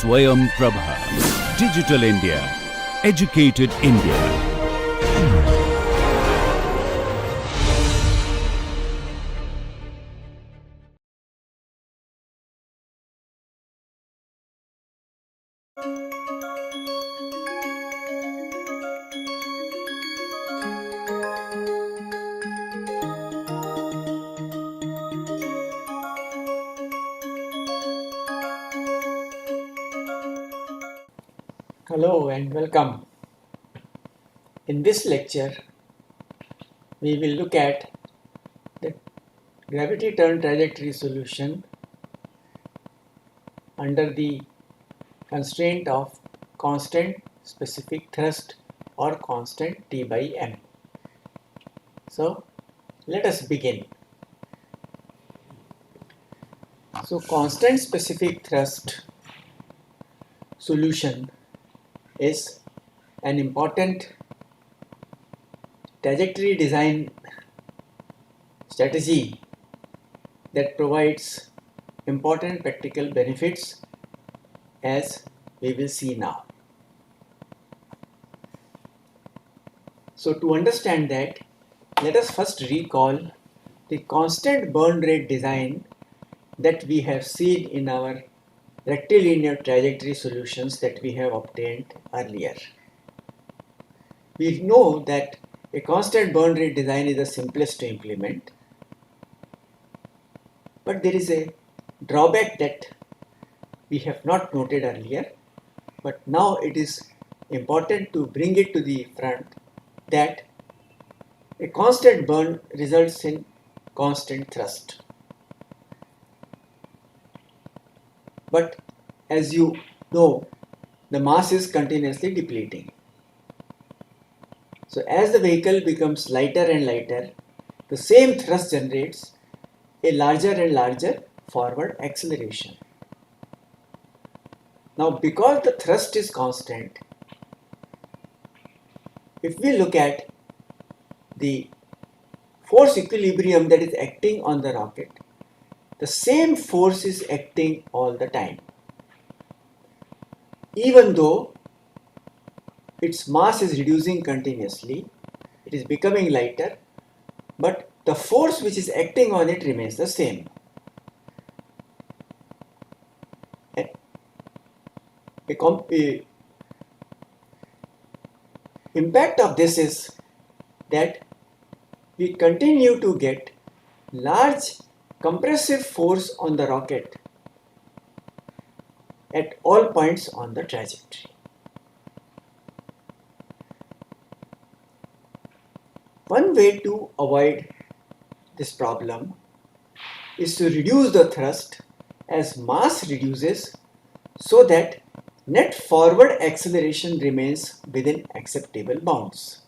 Swayam Prabha. Digital India. Educated India. Hello and welcome. In this lecture, we will look at the gravity turn trajectory solution under the constraint of constant specific thrust or constant T by M. So, let us begin. So, constant specific thrust solution is an important trajectory design strategy that provides important practical benefits, as we will see now. So to understand that, let us first recall the constant burn rate design that we have seen in our rectilinear trajectory solutions that we have obtained earlier. We know that a constant burn rate design is the simplest to implement, but there is a drawback that we have not noted earlier, but now it is important to bring it to the front, that a constant burn results in constant thrust. But as you know, the mass is continuously depleting. So as the vehicle becomes lighter and lighter, the same thrust generates a larger and larger forward acceleration. Now, because the thrust is constant, if we look at the force equilibrium that is acting on the rocket, the same force is acting all the time. Even though its mass is reducing continuously, it is becoming lighter, but the force which is acting on it remains the same. The impact of this is that we continue to get large compressive force on the rocket at all points on the trajectory. One way to avoid this problem is to reduce the thrust as mass reduces, so that net forward acceleration remains within acceptable bounds.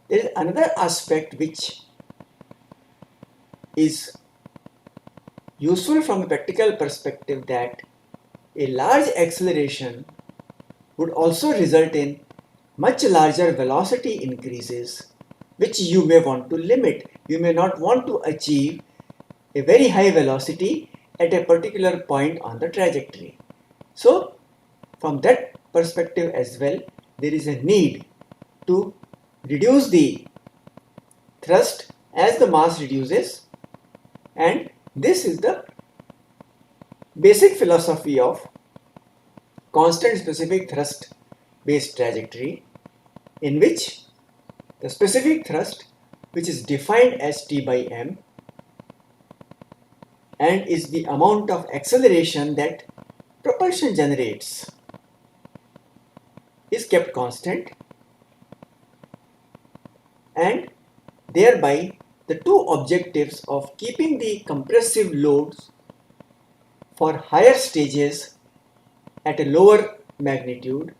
There is another aspect which is useful from a practical perspective, that a large acceleration would also result in much larger velocity increases, which you may want to limit. You may not want to achieve a very high velocity at a particular point on the trajectory. So, from that perspective as well, there is a need to reduce the thrust as the mass reduces, and this is the basic philosophy of constant specific thrust based trajectory, in which the specific thrust, which is defined as T by M and is the amount of acceleration that propulsion generates, is kept constant, and thereby the two objectives of keeping the compressive loads for higher stages at a lower magnitude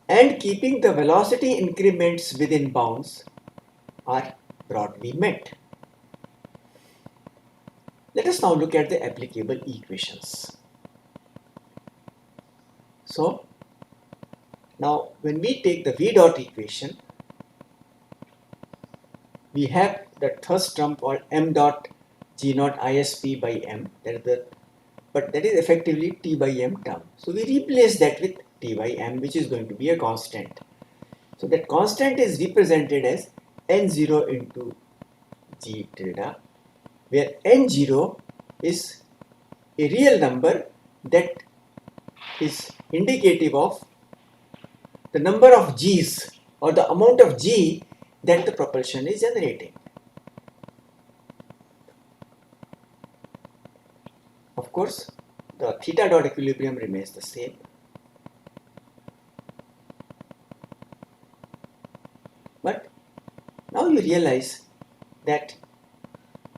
and keeping the velocity increments within bounds are broadly met. Let us now look at the applicable equations. So, now when we take the V dot equation, we have the thrust term called m dot g naught ISP by m, that is the but that is effectively T by m term. So we replace that with T by m, which is going to be a constant. So that constant is represented as n0 into g tilde, where n0 is a real number that is indicative of the number of G's or the amount of G that the propulsion is generating. Of course, the theta dot equilibrium remains the same. But now you realize that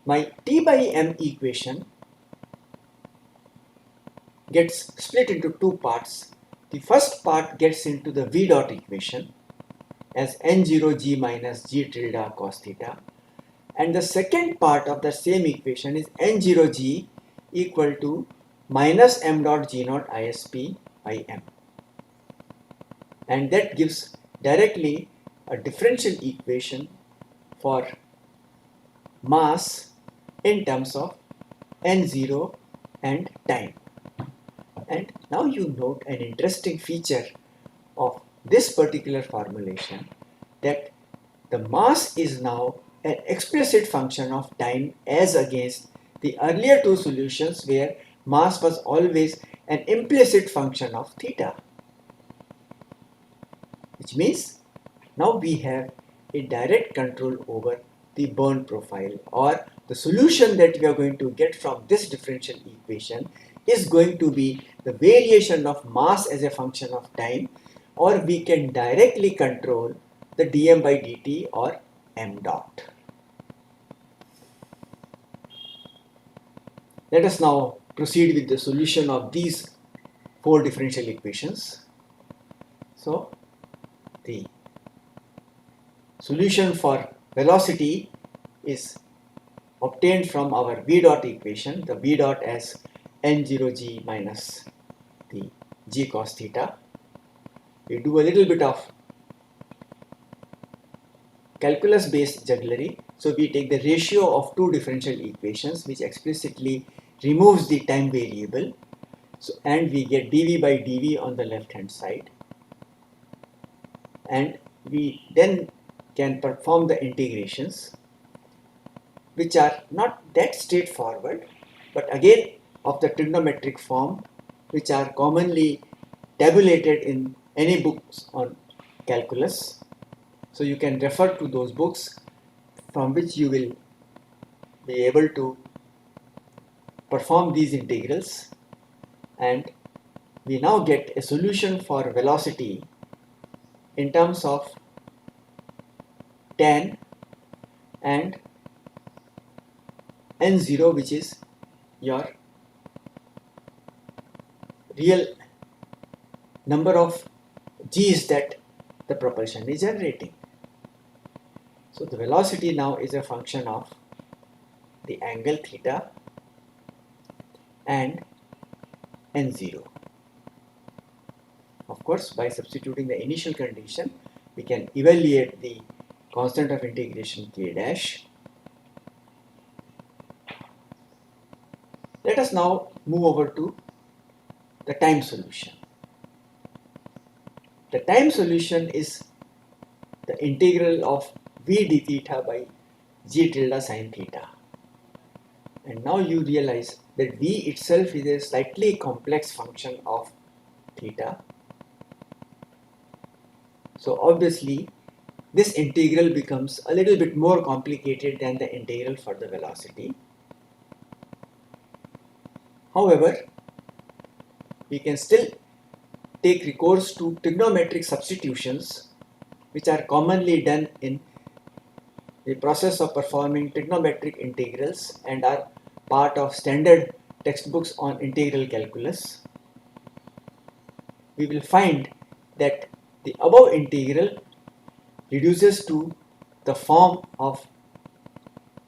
my T by m equation gets split into two parts. The first part gets into the V dot equation as n0 g minus g tilde cos theta, and the second part of the same equation is n0 g equal to minus m dot g naught isp by m, and that gives directly a differential equation for mass in terms of n0 and time. And now you note an interesting feature of this particular formulation, that the mass is now an explicit function of time as against the earlier two solutions where mass was always an implicit function of theta. Which means now we have a direct control over the burn profile, or the solution that we are going to get from this differential equation is going to be the variation of mass as a function of time, or we can directly control the dm by dt or m dot. Let us now proceed with the solution of these four differential equations. So the solution for velocity is obtained from our v dot equation, the v dot as n0g minus the g cos theta. We do a little bit of calculus based jugglery. So we take the ratio of two differential equations which explicitly removes the time variable. So, and we get dv by dv on the left hand side, and we then can perform the integrations, which are not that straightforward, but again of the trigonometric form, which are commonly tabulated in any books on calculus. So you can refer to those books from which you will be able to perform these integrals, and we now get a solution for velocity in terms of tan and n0, which is your real number of G's that the propulsion is generating. So the velocity now is a function of the angle theta and n0. Of course, by substituting the initial condition, we can evaluate the constant of integration k dash. Let us now move over to the time solution. The time solution is the integral of v d theta by g tilde sin theta. And now you realize that v itself is a slightly complex function of theta. So obviously this integral becomes a little bit more complicated than the integral for the velocity. However, we can still take recourse to trigonometric substitutions, which are commonly done in the process of performing trigonometric integrals and are part of standard textbooks on integral calculus. We will find that the above integral reduces to the form of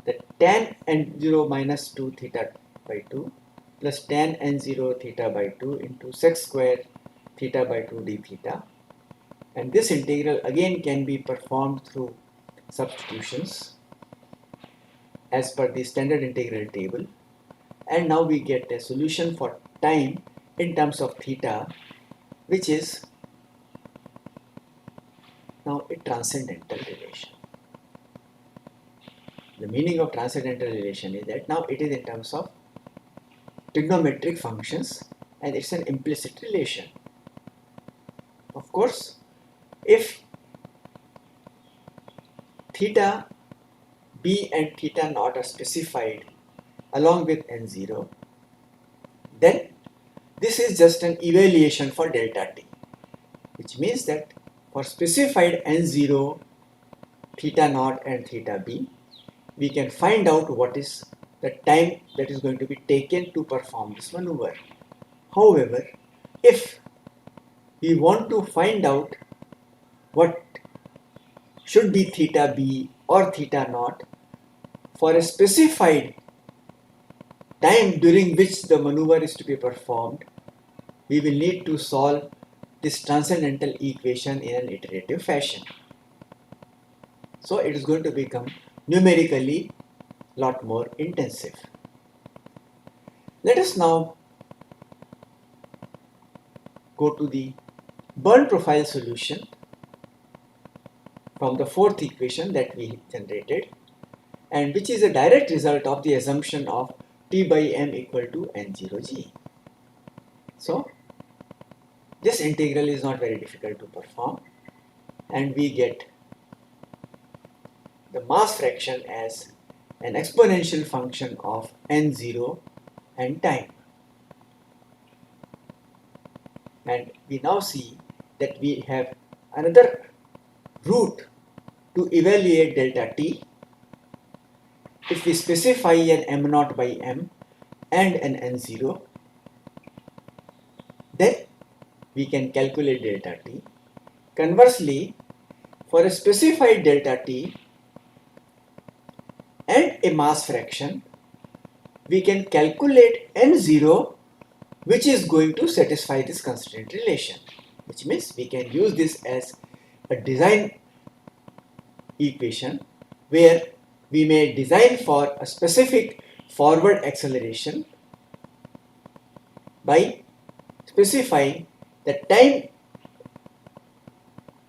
the tan n0 minus 2 theta by 2 plus tan n0 theta by 2 into sec square theta by 2 d theta, and this integral again can be performed through substitutions as per the standard integral table, and now we get a solution for time in terms of theta, which is now a transcendental relation. The meaning of transcendental relation is that now it is in terms of trigonometric functions and it's an implicit relation. Of course, if theta b and theta naught are specified along with n0, then this is just an evaluation for delta t, which means that for specified n0, theta naught and theta b, we can find out what is the time that is going to be taken to perform this maneuver. However, if we want to find out what should be theta b or theta naught for a specified time during which the maneuver is to be performed, we will need to solve this transcendental equation in an iterative fashion. So it is going to become numerically a lot more intensive. Let us now go to the burn profile solution from the fourth equation that we generated, and which is a direct result of the assumption of T by m equal to n0g. So this integral is not very difficult to perform, and we get the mass fraction as an exponential function of n0 and time. And we now see that we have another route to evaluate delta t. If we specify an m0 by m and an n0, then we can calculate delta t. Conversely, for a specified delta t and a mass fraction, we can calculate n0, which is going to satisfy this constraint relation, which means we can use this as a design equation where we may design for a specific forward acceleration by specifying the time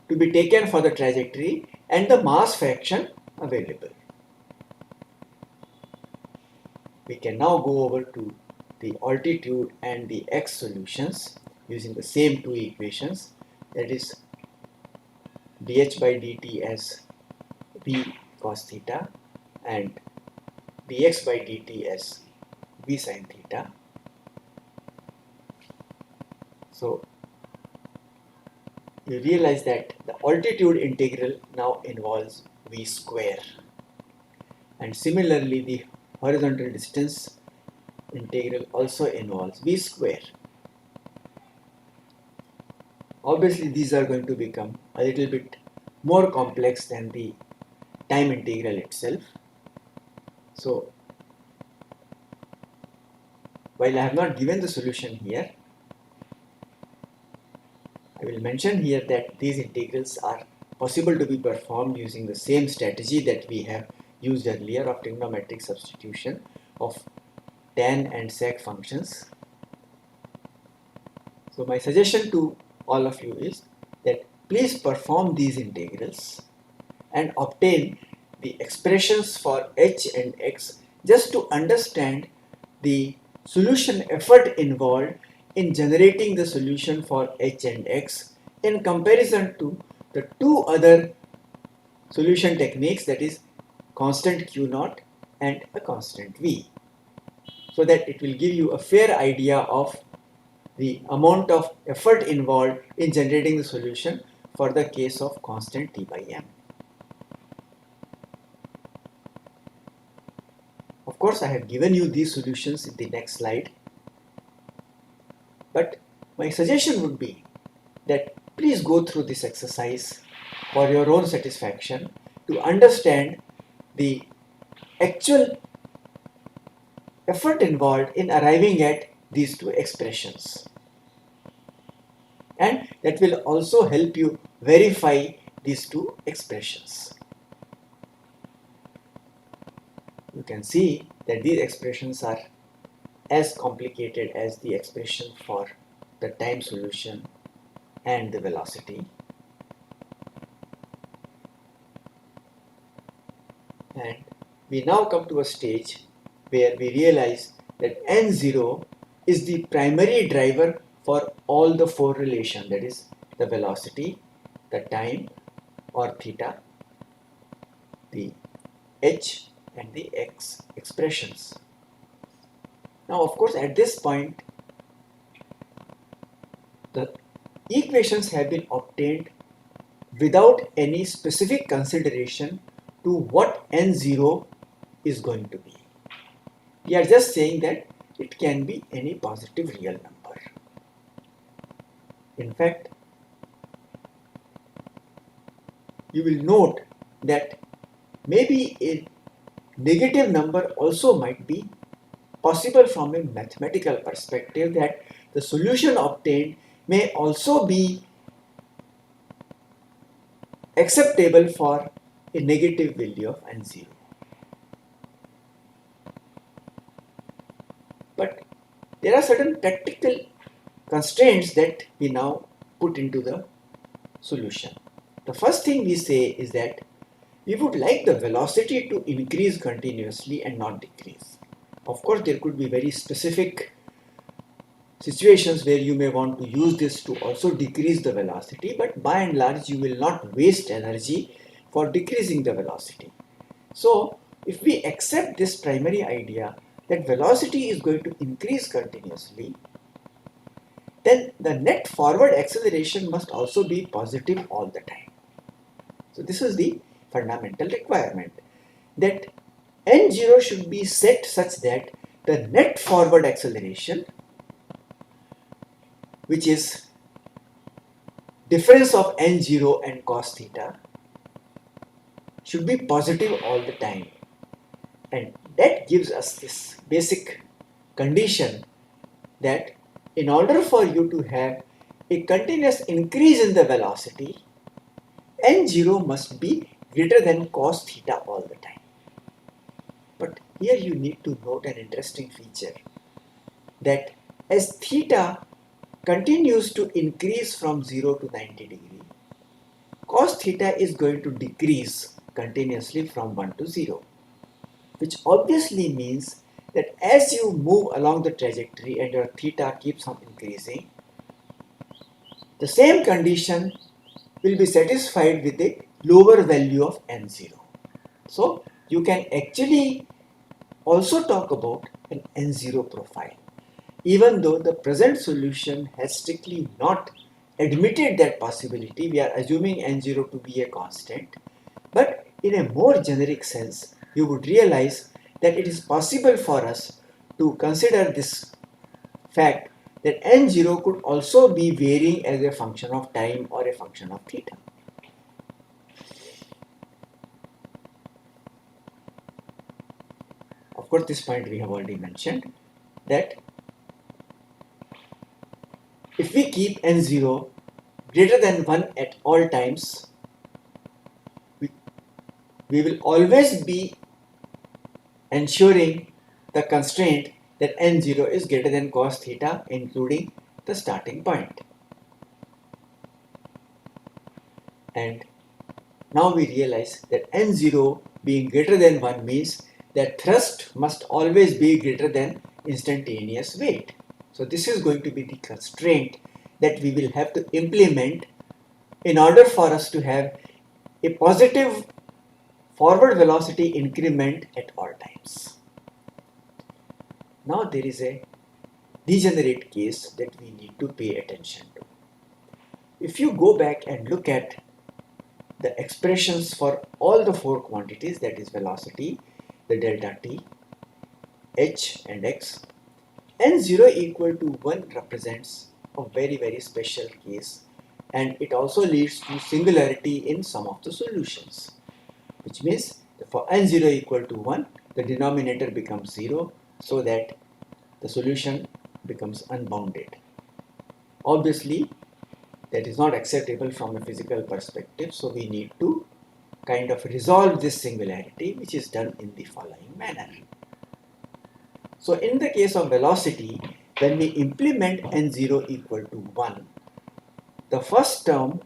to be taken for the trajectory and the mass fraction available. We can now go over to the altitude and the x solutions using the same two equations, that is dh by dt as v cos theta and dx by dt as v sin theta. So you realize that the altitude integral now involves v square, and similarly the horizontal distance integral also involves v square. Obviously these are going to become a little bit more complex than the time integral itself. So while I have not given the solution here, I will mention here that these integrals are possible to be performed using the same strategy that we have used earlier of trigonometric substitution of tan and sec functions. So my suggestion to all of you is that please perform these integrals and obtain the expressions for h and x just to understand the solution effort involved in generating the solution for h and x in comparison to the two other solution techniques, that is constant q0 and a constant v, so that it will give you a fair idea of the amount of effort involved in generating the solution for the case of constant T by m. Of course, I have given you these solutions in the next slide, but my suggestion would be that please go through this exercise for your own satisfaction to understand the actual effort involved in arriving at these two expressions, and that will also help you verify these two expressions. You can see that these expressions are as complicated as the expression for the time solution and the velocity. And we now come to a stage where we realize that n0 is the primary driver for all the four relations, that is the velocity, the time or theta, the h and the x expressions. Now of course at this point the equations have been obtained without any specific consideration to what n0 is going to be. We are just saying that it can be any positive real number. In fact, you will note that maybe a negative number also might be possible from a mathematical perspective, that the solution obtained may also be acceptable for a negative value of n0. But there are certain practical constraints that we now put into the solution. The first thing we say is that we would like the velocity to increase continuously and not decrease. Of course, there could be very specific situations where you may want to use this to also decrease the velocity, but by and large you will not waste energy for decreasing the velocity. So if we accept this primary idea that velocity is going to increase continuously, then the net forward acceleration must also be positive all the time. So this is the fundamental requirement, that n0 should be set such that the net forward acceleration, which is difference of n0 and cos theta, should be positive all the time. And that gives us this basic condition that in order for you to have a continuous increase in the velocity, n0 must be greater than cos theta all the time. But here you need to note an interesting feature, that as theta continues to increase from 0 to 90 degree, cos theta is going to decrease continuously from 1 to 0, which obviously means that as you move along the trajectory and your theta keeps on increasing, the same condition will be satisfied with a lower value of n0. So you can actually also talk about an n0 profile, even though the present solution has strictly not admitted that possibility. We are assuming n0 to be a constant, but in a more generic sense, you would realize that it is possible for us to consider this fact that n0 could also be varying as a function of time or a function of theta. Of course, this point we have already mentioned, that if we keep n0 greater than 1 at all times, we will always be ensuring the constraint that n0 is greater than cos theta, including the starting point. And now we realize that n0 being greater than 1 means that thrust must always be greater than instantaneous weight. So this is going to be the constraint that we will have to implement in order for us to have a positive forward velocity increment at all times. Now there is a degenerate case that we need to pay attention to. If you go back and look at the expressions for all the four quantities, that is velocity, the delta t, h and x, n0 equal to 1 represents a very special case, and it also leads to singularity in some of the solutions, which means for n0 equal to 1, the denominator becomes 0, so that the solution becomes unbounded. Obviously, that is not acceptable from a physical perspective, so we need to kind of resolve this singularity, which is done in the following manner. So in the case of velocity, when we implement n0 equal to 1, the first term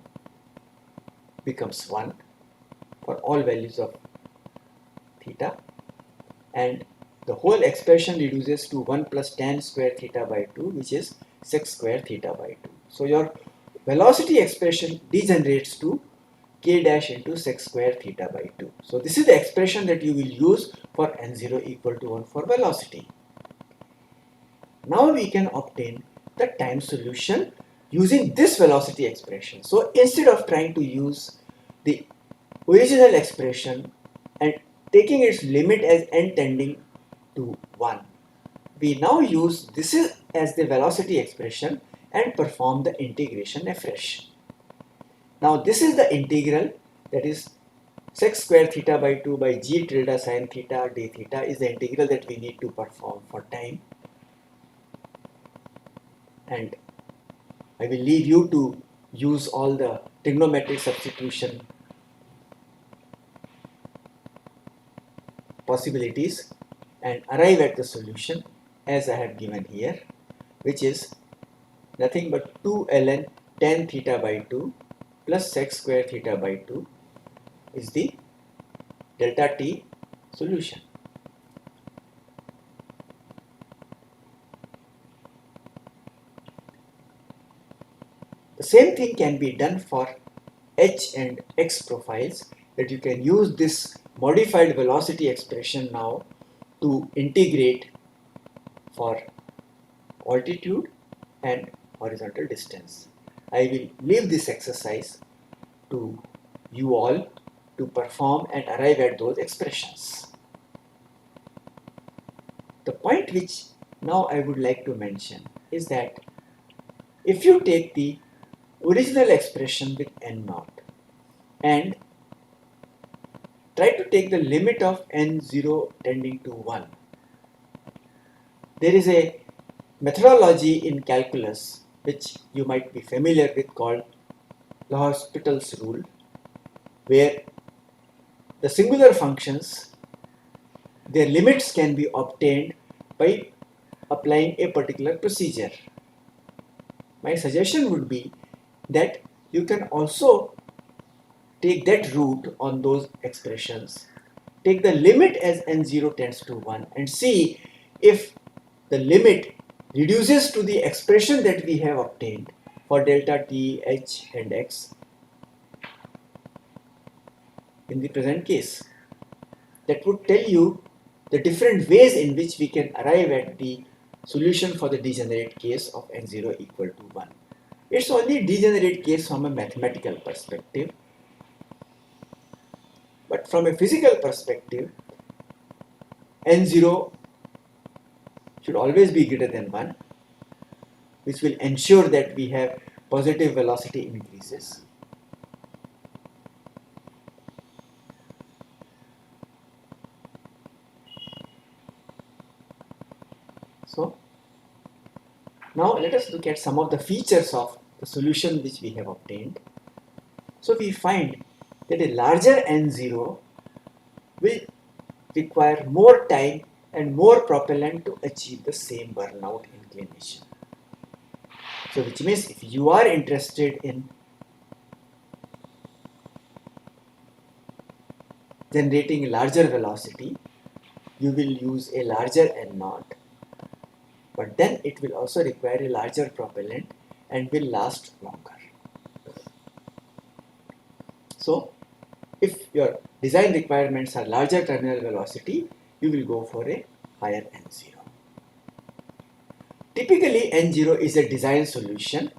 becomes 1 for all values of theta, and the whole expression reduces to 1 plus tan square theta by 2, which is sec square theta by 2. So your velocity expression degenerates to k dash into sec square theta by 2. So this is the expression that you will use for n0 equal to 1 for velocity. Now we can obtain the time solution using this velocity expression. So instead of trying to use the original expression and taking its limit as n tending to 1, we now use this as the velocity expression and perform the integration afresh. Now this is the integral, that is sec square theta by 2 by g tilde sin theta d theta is the integral that we need to perform for time. And I will leave you to use all the trigonometric substitution possibilities and arrive at the solution as I have given here, which is nothing but 2 ln tan theta by 2 plus sec square theta by 2 is the delta t solution. The same thing can be done for h and x profiles, that you can use this modified velocity expression now to integrate for altitude and horizontal distance. I will leave this exercise to you all to perform and arrive at those expressions. The point which now I would like to mention is that if you take the original expression with n naught and try to take the limit of n0 tending to 1, there is a methodology in calculus which you might be familiar with called L'Hospital's rule, where the singular functions, their limits can be obtained by applying a particular procedure. My suggestion would be that you can also take that route on those expressions, take the limit as n0 tends to 1 and see if the limit reduces to the expression that we have obtained for delta t, h and x in the present case. That would tell you the different ways in which we can arrive at the solution for the degenerate case of n0 equal to 1. It's only degenerate case from a mathematical perspective, but from a physical perspective, n0 should always be greater than 1, which will ensure that we have positive velocity increases. So now let us look at some of the features of the solution which we have obtained. So we find that a larger n0 will require more time and more propellant to achieve the same burnout inclination. So which means if you are interested in generating a larger velocity, you will use a larger n0, but then it will also require a larger propellant and will last longer. So if your design requirements are larger terminal velocity, you will go for a higher n0. Typically n0 is a design solution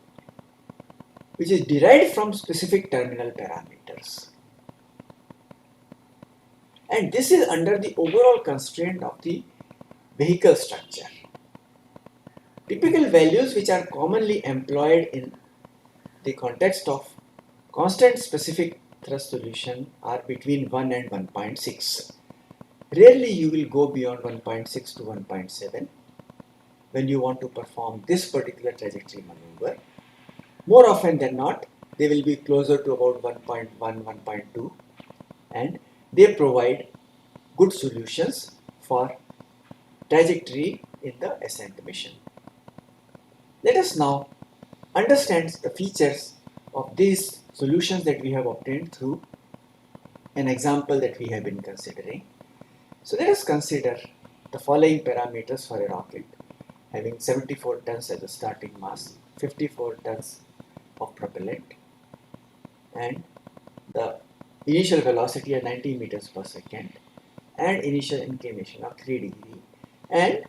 which is derived from specific terminal parameters. And this is under the overall constraint of the vehicle structure. Typical values which are commonly employed in the context of constant specific thrust solution are between 1 and 1.6. Rarely you will go beyond 1.6 to 1.7 when you want to perform this particular trajectory maneuver. More often than not, they will be closer to about 1.1, 1.2, and they provide good solutions for trajectory in the ascent mission. Let us now understand the features of these solutions that we have obtained through an example that we have been considering. So let us consider the following parameters for a rocket having 74 tons as a starting mass, 54 tons of propellant, and the initial velocity at 90 meters per second, and initial inclination of 3 degree. And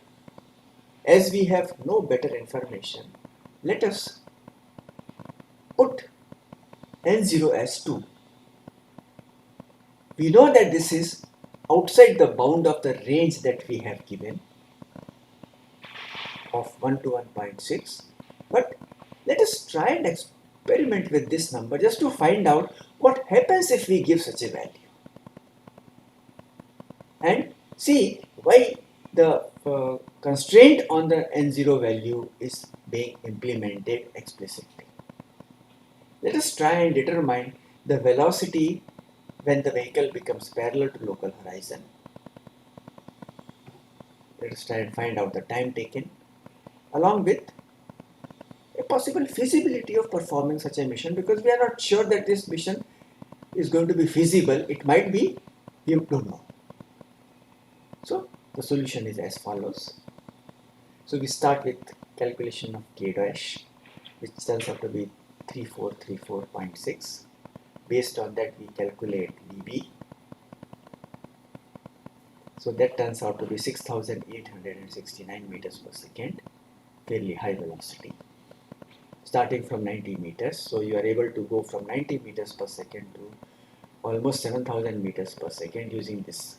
as we have no better information, let us put n0 as 2. We know that this is outside the bound of the range that we have given of 1 to 1.6, but let us try and experiment with this number just to find out what happens if we give such a value and see why the constraint on the n0 value is being implemented explicitly. Let us try and determine the velocity when the vehicle becomes parallel to local horizon. Let us try and find out the time taken along with a possible feasibility of performing such a mission, because we are not sure that this mission is going to be feasible. It might be, you don't know. So the solution is as follows. So we start with calculation of K dash, which turns out to be 3434.6. Based on that we calculate VB. So that turns out to be 6,869 meters per second, fairly high velocity, starting from 90 meters. So you are able to go from 90 meters per second to almost 7,000 meters per second using this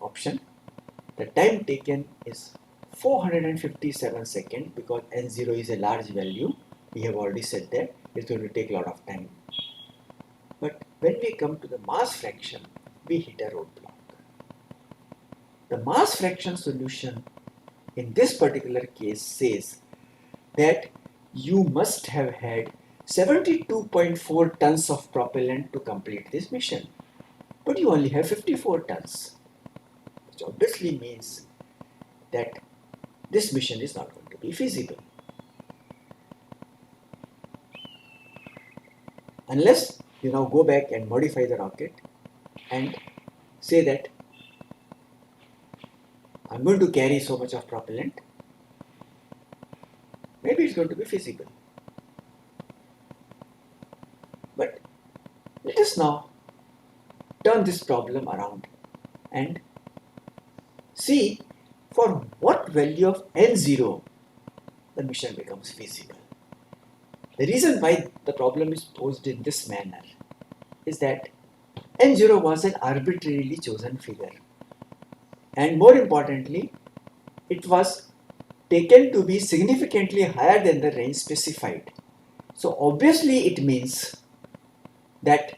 option. The time taken is 457 seconds because n0 is a large value. We have already said that it's going to take a lot of time. But when we come to the mass fraction, we hit a roadblock. The mass fraction solution in this particular case says that you must have had 72.4 tons of propellant to complete this mission, but you only have 54 tons, which obviously means that this mission is not going to be feasible. Unless you now go back and modify the rocket and say that I'm going to carry so much of propellant, maybe it's going to be feasible. But let us now turn this problem around and see for what value of n0 the mission becomes feasible. The reason why the problem is posed in this manner is that n0 was an arbitrarily chosen figure, and more importantly, it was taken to be significantly higher than the range specified. So obviously it means that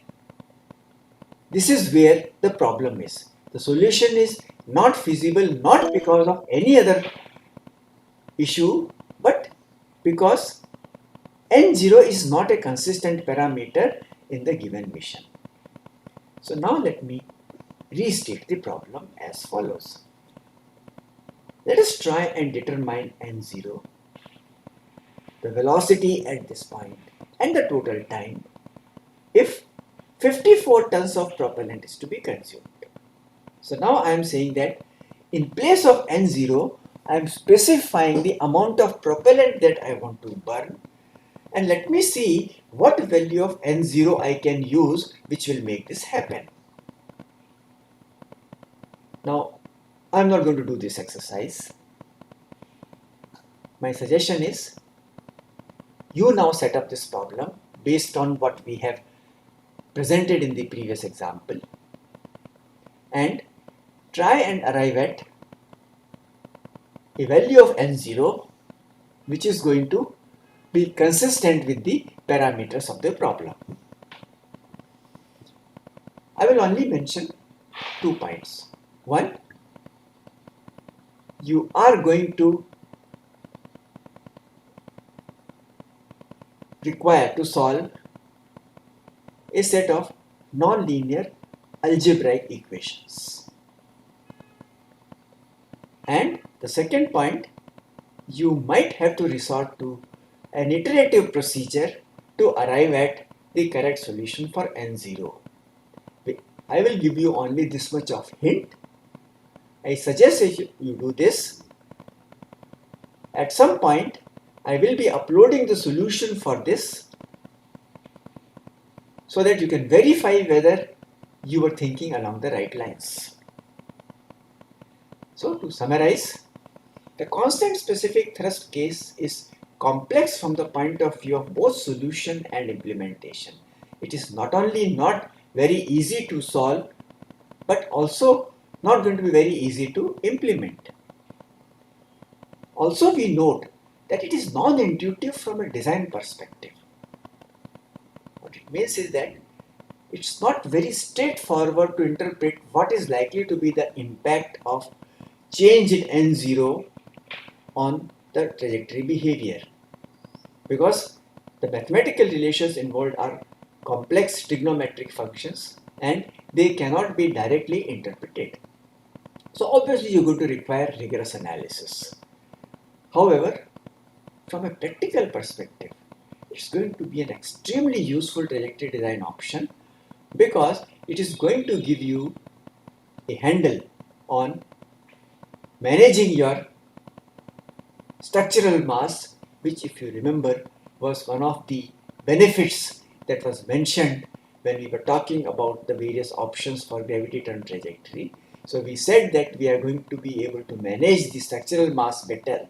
this is where the problem is. The solution is not feasible not because of any other issue, but because n0 is not a consistent parameter in the given mission. So now let me restate the problem as follows. Let us try and determine n0, the velocity at this point, and the total time if 54 tons of propellant is to be consumed. So now I am saying that in place of n0, I am specifying the amount of propellant that I want to burn, and let me see what value of n0 I can use which will make this happen. Now, I'm not going to do this exercise. My suggestion is you now set up this problem based on what we have presented in the previous example and try and arrive at a value of n0 which is going to be consistent with the parameters of the problem. I will only mention 2 points. One, you are going to require to solve a set of non-linear algebraic equations. And the second point, you might have to resort to an iterative procedure to arrive at the correct solution for N0. I will give you only this much of hint. I suggest you do this. At some point, I will be uploading the solution for this so that you can verify whether you were thinking along the right lines. So to summarize, the constant specific thrust case is complex from the point of view of both solution and implementation. It is not only not very easy to solve, but also not going to be very easy to implement. Also, we note that it is non-intuitive from a design perspective. What it means is that it's not very straightforward to interpret what is likely to be the impact of change in N0 on the trajectory behavior, because the mathematical relations involved are complex trigonometric functions and they cannot be directly interpreted. So obviously you're going to require rigorous analysis. However, from a practical perspective, it's going to be an extremely useful trajectory design option because it is going to give you a handle on managing your structural mass, which, if you remember, was one of the benefits that was mentioned when we were talking about the various options for gravity turn trajectory. So we said that we are going to be able to manage the structural mass better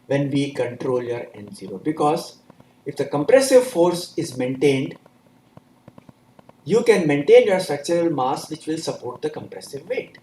when we control your N0, because if the compressive force is maintained, you can maintain your structural mass which will support the compressive weight.